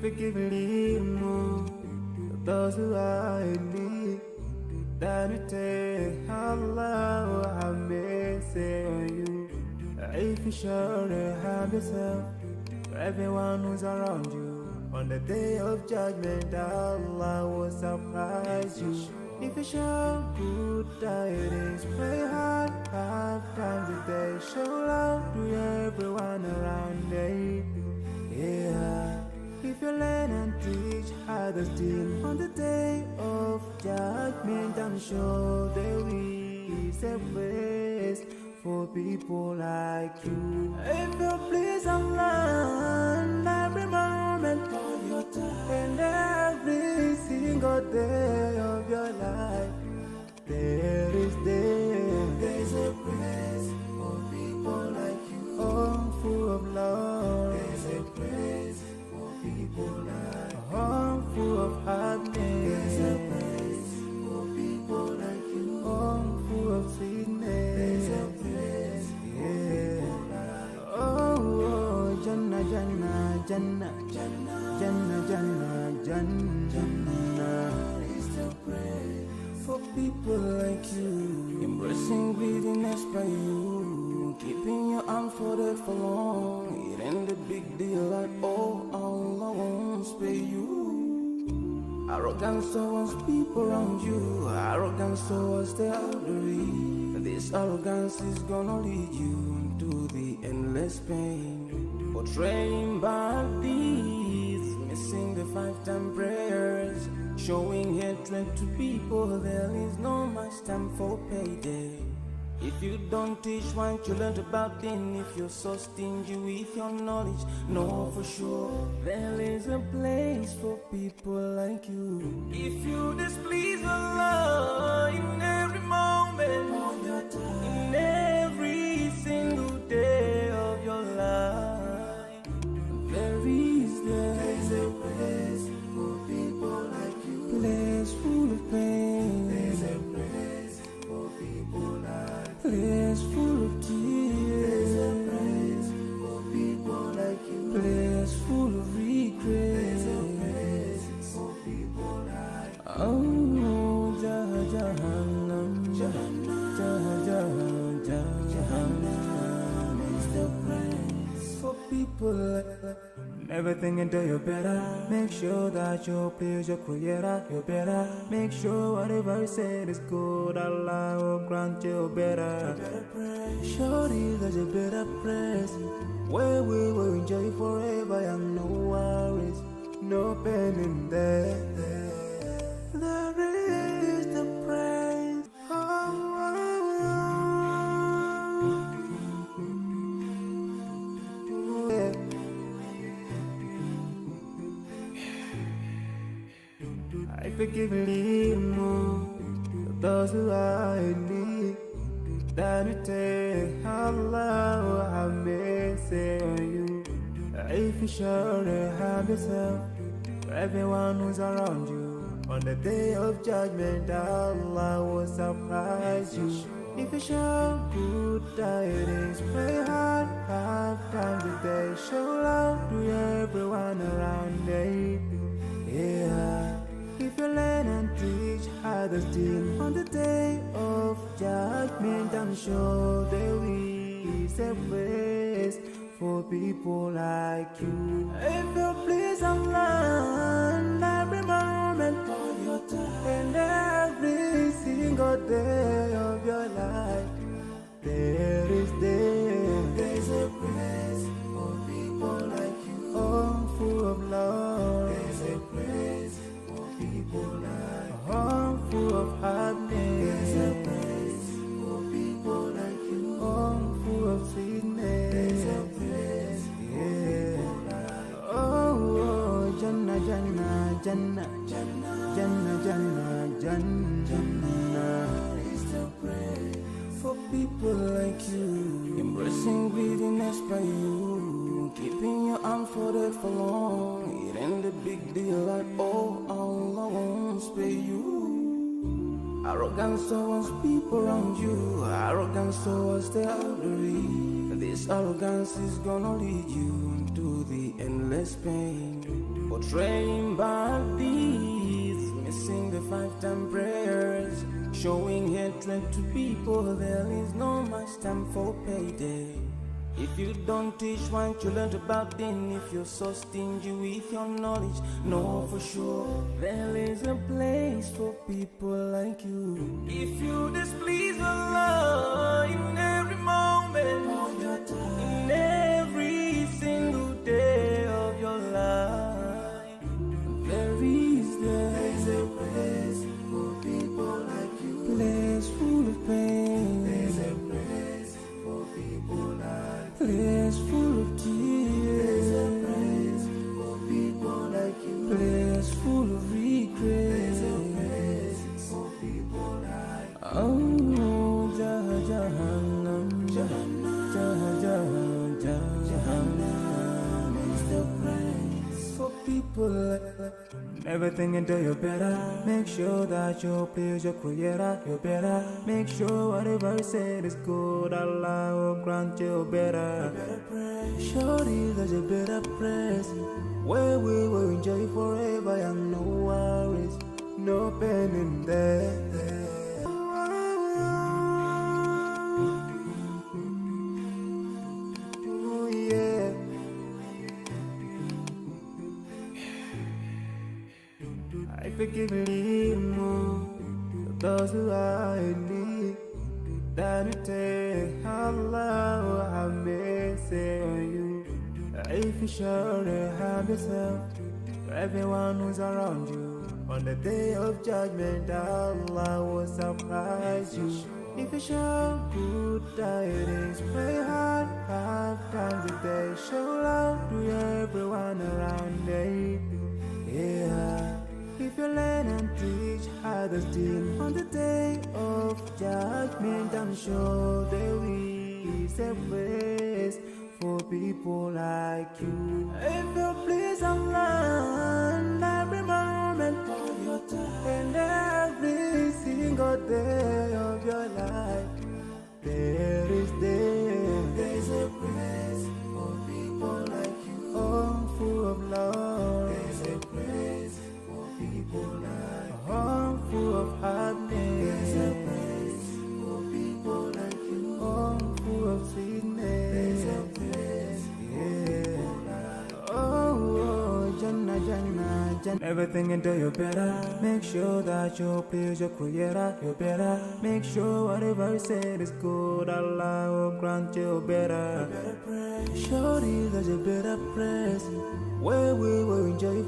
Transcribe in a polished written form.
forgive me more, those who are in need, that you take Allah have mercy on you. If you surely have yourself, for everyone who's around you, on the day of judgment, Allah will surprise you. If you show good tidings, pray hard, 5 times a day. Show love to everyone around you. Yeah. If you learn and teach others still, on the day of judgment, I'm sure there is a place for people like you. If you please Allah, every moment of your time and every single day of your life, there's a place for people like you. Oh, full of love. There's a place for people like you. Oh, full of happiness. There's a place for people like you. Oh, full of sweetness. There's a place for people like you. Oh, Jannah, Jannah, Jannah, Jannah, Jannah, Jannah, Jannah is the place for people like you. Embracing greediness by you, keeping your arms folded for long. It ain't a big deal at all, Allah won't spare you. Arrogance towards people around you, arrogance towards the elderly. This arrogance is gonna lead you to the endless pain. Portraying bad deeds, missing the 5-time prayers, showing hatred to people. There is no much time for payday. If you don't teach what you learned about them, if you're so stingy with your knowledge, know for sure there is a place for people like you. If you displease Allah in every moment of your time, in every single day of your life, there's a place for people like you. Place full of pain. There's a place for people like you. Place full of tears. There's a place for people like you. Place full of regret. There's a place for people like you. Oh, Jahannam, Jahannam, Jahannam is the place for people like you. Never think until you're better. Make sure that you please your creator. You're better. Make sure whatever you said is good. Allah will grant you better. Surely there's a better place where we will enjoy forever and no worries, no pain in there. There is the praise. I forgive me more, those who are in need, that you take Allah have mercy on you. If you surely have yourself, for everyone who's around you, on the day of judgment, Allah will surprise you. If you show good tidings, pray hard 5 times a day. Show love to everyone around you. Yeah. If you learn and teach others still, on the day of judgment, I'm sure there is a place for people like you. If you please Allah, every moment of your time and every single day of your life, there's a place for people like you. Oh, full of love. There's a place for people like you. Oh, full of happiness. There's a place for people like you. Oh, full of sweetness. There's a place for people like you. Oh, Jannah, Jannah, Jannah, Jannah, Jannah, Jannah, Jannah is the place for people like you. Embracing greediness by you, keeping your arms folded for long. It ain't a big deal at all, Allah won't spare you. Arrogance towards people around you, arrogance towards the elderly. This arrogance is gonna lead you to the endless pain. portraying bad deeds, missing the 5 time prayers, showing hatred to people. There is no much time for payday. If you don't teach what you learned about then, if you're so stingy with your knowledge, know for sure there is a place for people like you. If you displease Allah in every moment of your time, in every single day of your life, there's a place for people like you. Place full of pain. There's a place for people like you. Place full of tears. There's a place for people like you. Place full of regret. There's a place for people like you. Oh, Jahannam, Jahannam, Jahannam is the place for people like you. Never think until you're better. Make sure that you please your creator. You're better. Make sure whatever you said is good. Allah will grant you better. Surely there's a better place where we will enjoy forever and no worries, no pain in there. Oh, yeah. I forgive those who are in need. That you take Allah have mercy on you. If you surely have yourself to everyone who's around you, on the day of judgment Allah will surprise you. If you show good tidings, pray hard 5 times a day. Show love to everyone around you. Yeah. If you learn and teach others still, on the day of judgment I'm sure there is a place for people like you. If you please Allah every moment of your time and every single day of your life, there's a place for people like you. Oh, full of love. There's a place people like a home full of happiness. There's a place for people like you. Home full of sweetness. There's a place for people like you. Oh, Jannah, Jannah, Jannah. Everything until you're better. Make sure that you please your creator. You're better. Make sure whatever you said is good. Allah will grant you better. Surely there's a better place where we will enjoy